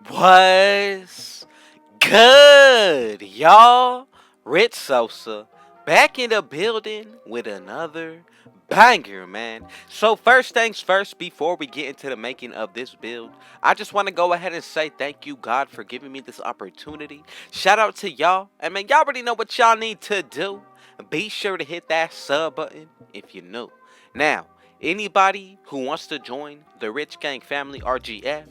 What's good, y'all? Rich Sosa back in the building with another banger, man. So first things first, before we get into the making of this build, I just want to go ahead and say thank you, God, for giving me this opportunity. Shout out to y'all. And man, y'all already know what y'all need to do. Be sure to hit that sub button if you're new. Now, anybody who wants to join the Rich Gang Family RGF,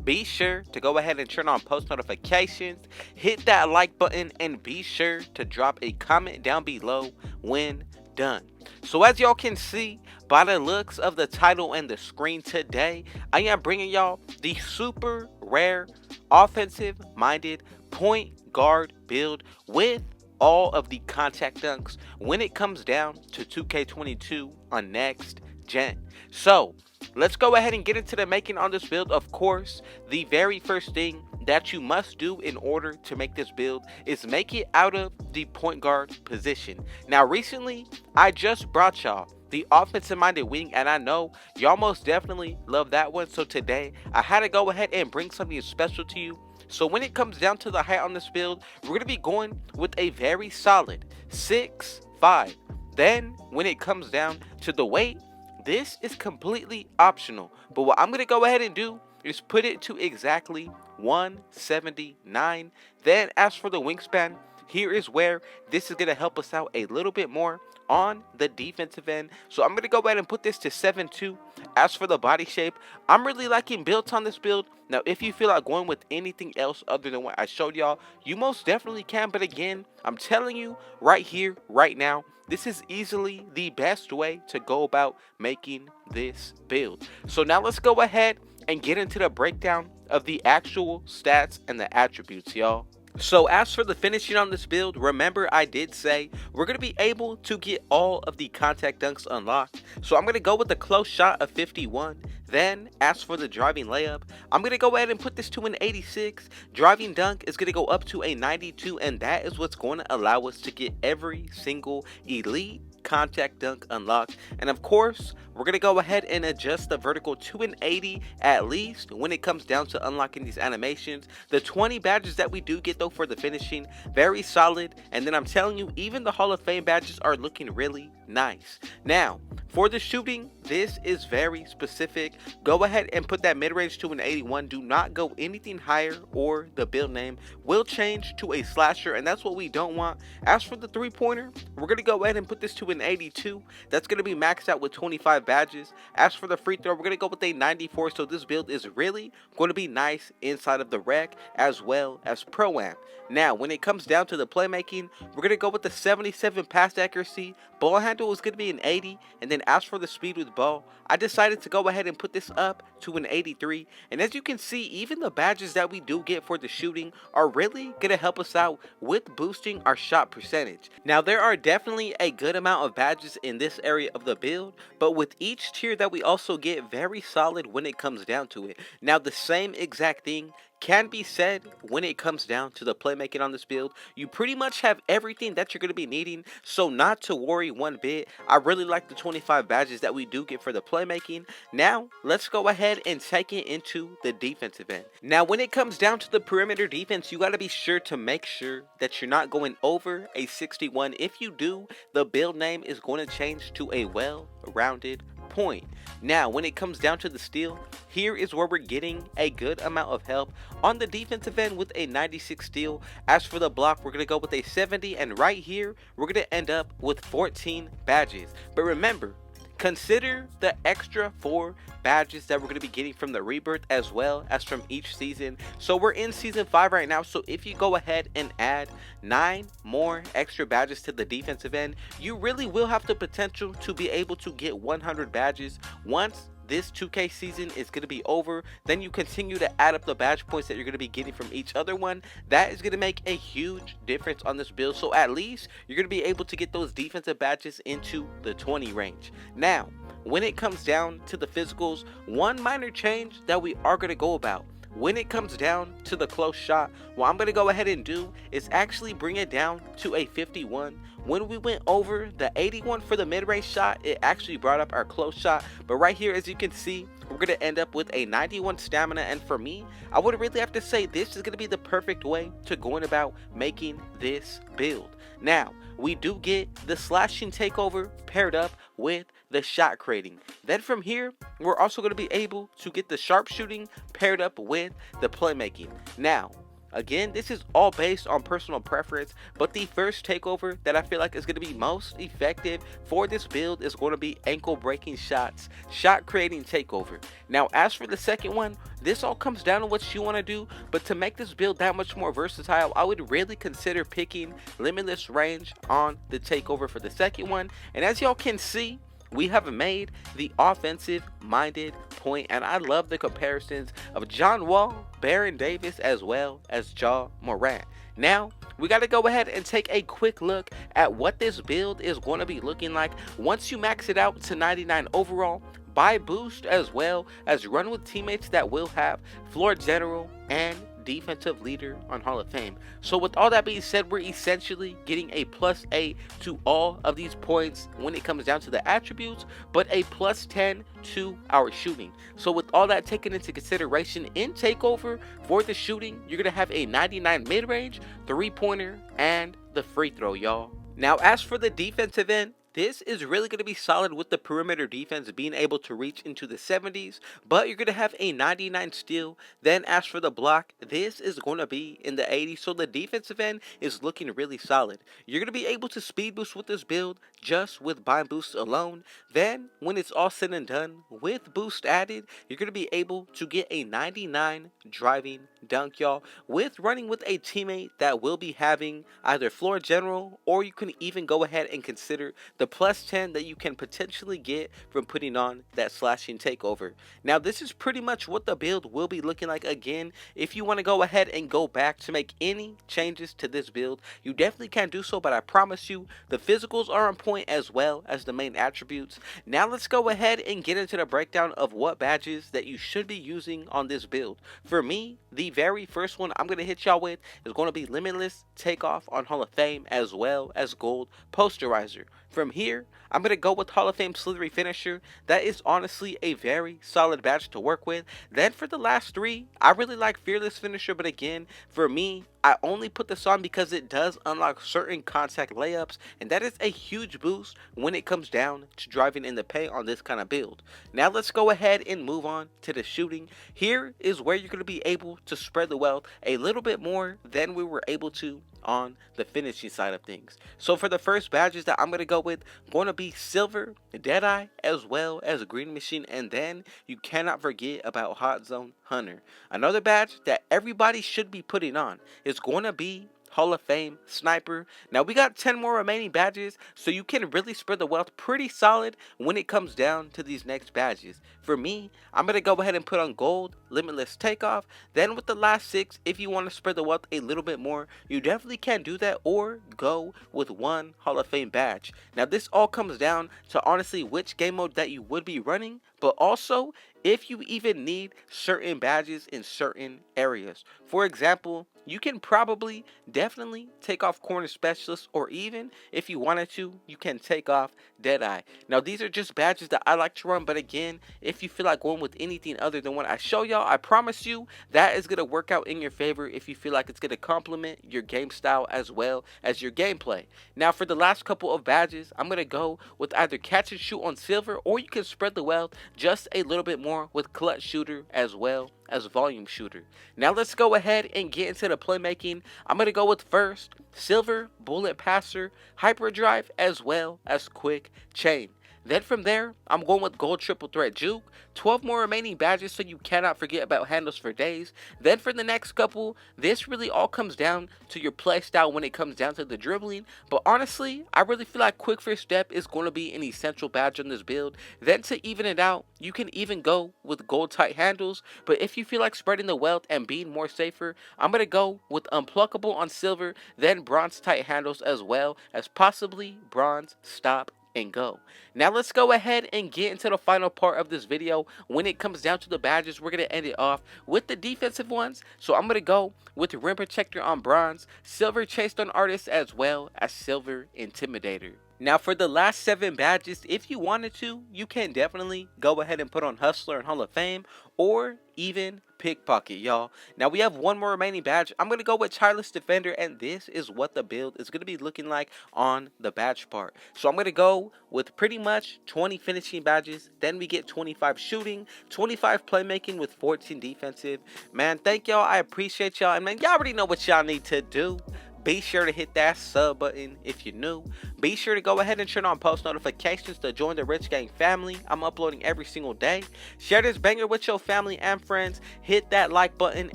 be sure to go ahead and turn on post notifications, hit that like button, and be sure to drop a comment down below when done. So as y'all can see by the looks of the title and the screen today, I am bringing y'all the super rare offensive minded point guard build with all of the contact dunks when it comes down to 2K22 on next gen. So let's go ahead and get into the making on this build. Of course, the very first thing that you must do in order to make this build is make it out of the point guard position. Now recently, I just brought y'all the offensive minded wing, and I know y'all most definitely love that one. So today, I had to go ahead and bring something special to you. So when it comes down to the height on this build, we're going to be going with a very solid 6'5". Then when it comes down to the weight, this is completely optional, but what I'm going to go ahead and do is put it to exactly 179. Then as for the wingspan, here is where this is going to help us out a little bit more on the defensive end. So I'm going to go ahead and put this to 7'2". As for the body shape, I'm really liking builds on this build. Now, if you feel like going with anything else other than what I showed y'all, you most definitely can. But again, I'm telling you right here, right now, this is easily the best way to go about making this build. So now let's go ahead and get into the breakdown of the actual stats and the attributes, y'all. So as for the finishing on this build, remember I did say we're going to be able to get all of the contact dunks unlocked. So I'm going to go with the close shot of 51. Then as for the driving layup, I'm going to go ahead and put this to an 86. Driving dunk is going to go up to a 92, and that is what's going to allow us to get every single elite contact dunk unlocked. And of course, we're going to go ahead and adjust the vertical to an 80 at least when it comes down to unlocking these animations. The 20 badges that we do get though for the finishing, very solid. And then I'm telling you, even the Hall of Fame badges are looking really nice. Now, for the shooting, this is very specific. Go ahead and put that mid-range to an 81. Do not go anything higher, or the build name will change to a slasher, and that's what we don't want. As for the three-pointer, we're going to go ahead and put this to an 82. That's going to be maxed out with 25 badges. As for the free throw, we're going to go with a 94. So this build is really going to be nice inside of the rec as well as pro-am. Now, when it comes down to the playmaking, we're going to go with the 77 pass accuracy. Ball handle is going to be an 80. And then as for the speed with ball, I decided to go ahead and put this up to an 83. And as you can see, even the badges that we do get for the shooting are really going to help us out with boosting our shot percentage. Now, there are definitely a good amount of badges in this area of the build, but with each tier that we also get very solid when it comes down to it. Now, the same exact thing can be said when it comes down to the playmaking on this build. You pretty much have everything that you're going to be needing, so not to worry one bit. I really like the 25 badges that we do get for the playmaking. Now, let's go ahead and take it into the defensive end. Now, when it comes down to the perimeter defense, you got to be sure to make sure that you're not going over a 61. If you do, the build name is going to change to a well-rounded point. Now, when it comes down to the steal, here is where we're getting a good amount of help on the defensive end with a 96 steal. As for the block, we're going to go with a 70, and right here, we're going to end up with 14 badges. But remember, consider the extra 4 badges that we're going to be getting from the rebirth as well as from each season. So we're in season 5 right now, so if you go ahead and add 9 more extra badges to the defensive end, you really will have the potential to be able to get 100 badges. Once this 2K season is going to be over, then you continue to add up the badge points that you're going to be getting from each other one. That is going to make a huge difference on this build. So at least you're going to be able to get those defensive badges into the 20 range. Now, when it comes down to the physicals, one minor change that we are going to go about when it comes down to the close shot, what I'm going to go ahead and do is actually bring it down to a 51. When we went over the 81 for the mid-range shot, it actually brought up our close shot. But right here, as you can see, we're going to end up with a 91 stamina. And for me, I would really have to say this is going to be the perfect way to going about making this build. Now, we do get the slashing takeover paired up with the shot creating. Then from here, we're also going to be able to get the sharpshooting paired up with the playmaking. Now, again, this is all based on personal preference, but the first takeover that I feel like is going to be most effective for this build is going to be ankle breaking shots, shot creating takeover. Now, as for the second one, this all comes down to what you want to do, but to make this build that much more versatile, I would really consider picking limitless range on the takeover for the second one. And as y'all can see, we have made the offensive minded point, and I love the comparisons of John Wall, Baron Davis, as well as Ja Morant. Now, we got to go ahead and take a quick look at what this build is going to be looking like once you max it out to 99 overall, buy boost, as well as run with teammates that will have floor general and defensive leader on Hall of Fame. So with all that being said, we're essentially getting a +8 to all of these points when it comes down to the attributes, but a +10 to our shooting. So with all that taken into consideration in takeover, for the shooting, you're gonna have a 99 mid-range, 3-pointer, and the free throw, y'all. Now, as for the defensive end, this is really going to be solid with the perimeter defense being able to reach into the 70s, but you're going to have a 99 steal. Then as for the block, this is going to be in the 80s, so the defensive end is looking really solid. You're going to be able to speed boost with this build just with bind boost alone. Then when it's all said and done, with boost added, you're going to be able to get a 99 driving dunk, y'all, with running with a teammate that will be having either floor general, or you can even go ahead and consider the +10 that you can potentially get from putting on that slashing takeover. Now, this is pretty much what the build will be looking like. Again, if you want to go ahead and go back to make any changes to this build, you definitely can do so, but I promise you the physicals are on point as well as the main attributes. Now let's go ahead and get into the breakdown of what badges that you should be using on this build. For me, the very first one I'm going to hit y'all with is going to be Limitless Takeoff on Hall of Fame, as well as Gold Posterizer. From here, I'm going to go with Hall of Fame Slithery Finisher. That is honestly a very solid badge to work with. Then for the last three, I really like Fearless Finisher, but again, for me, I only put this on because it does unlock certain contact layups, and that is a huge boost when it comes down to driving in the paint on this kind of build. Now let's go ahead and move on to the shooting. Here is where you're going to be able to spread the wealth a little bit more than we were able to on the finishing side of things. So for the first badges that I'm going to go with, going to be Silver, Deadeye, as well as Green Machine, and then you cannot forget about Hot Zone Hunter. Another badge that everybody should be putting on is going to be Hall of Fame Sniper. Now we got 10 more remaining badges, so you can really spread the wealth pretty solid when it comes down to these next badges. For me, I'm going to go ahead and put on Gold Limitless Takeoff. Then with the last 6, if you want to spread the wealth a little bit more, you definitely can do that, or go with one Hall of Fame badge. Now this all comes down to honestly which game mode that you would be running, but also if you even need certain badges in certain areas. For example, you can probably definitely take off Corner Specialist, or even if you wanted to, you can take off Deadeye. Now these are just badges that I like to run, but again, if you feel like going with anything other than what I show y'all, I promise you that is going to work out in your favor if you feel like it's going to complement your game style as well as your gameplay. Now for the last couple of badges, I'm going to go with either Catch and Shoot on Silver, or you can spread the wealth just a little bit more with Clutch Shooter as well as Volume Shooter. Now let's go ahead and get into the playmaking. I'm going to go with first Silver, Bullet Passer, Hyperdrive, as well as Quick Chain. Then from there, I'm going with Gold Triple Threat Juke, 12 more remaining badges so you cannot forget about Handles for Days. Then for the next couple, this really all comes down to your play style when it comes down to the dribbling. But honestly, I really feel like Quick First Step is going to be an essential badge on this build. Then to even it out, you can even go with Gold Tight Handles. But if you feel like spreading the wealth and being more safer, I'm going to go with Unpluckable on Silver, then Bronze Tight Handles, as well as possibly Bronze Stop and go. Now let's go ahead and get into the final part of this video. When it comes down to the badges, we're going to end it off with the defensive ones. So I'm going to go with the Rim Protector on bronze, Silver Chased on Artist, as well as Silver Intimidator. Now for the last 7 badges, if you wanted to, you can definitely go ahead and put on Hustler and Hall of Fame, or even Pickpocket, y'all. Now we have one more remaining badge. I'm going to go with Tireless Defender, and this is what the build is going to be looking like on the badge part. So I'm going to go with pretty much 20 finishing badges, then we get 25 shooting, 25 playmaking with 14 defensive. Man, thank y'all. I appreciate y'all, and man, y'all already know what y'all need to do. Be sure to hit that sub button if you're new. Be sure to go ahead and turn on post notifications to join the Rich Gang family. I'm uploading every single day. Share this banger with your family and friends. Hit that like button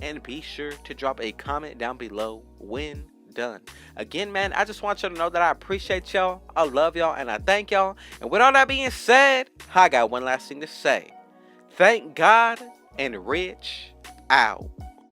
and be sure to drop a comment down below when done. Again, man, I just want you to know that I appreciate y'all. I love y'all and I thank y'all. And with all that being said, I got one last thing to say. Thank God and Rich out.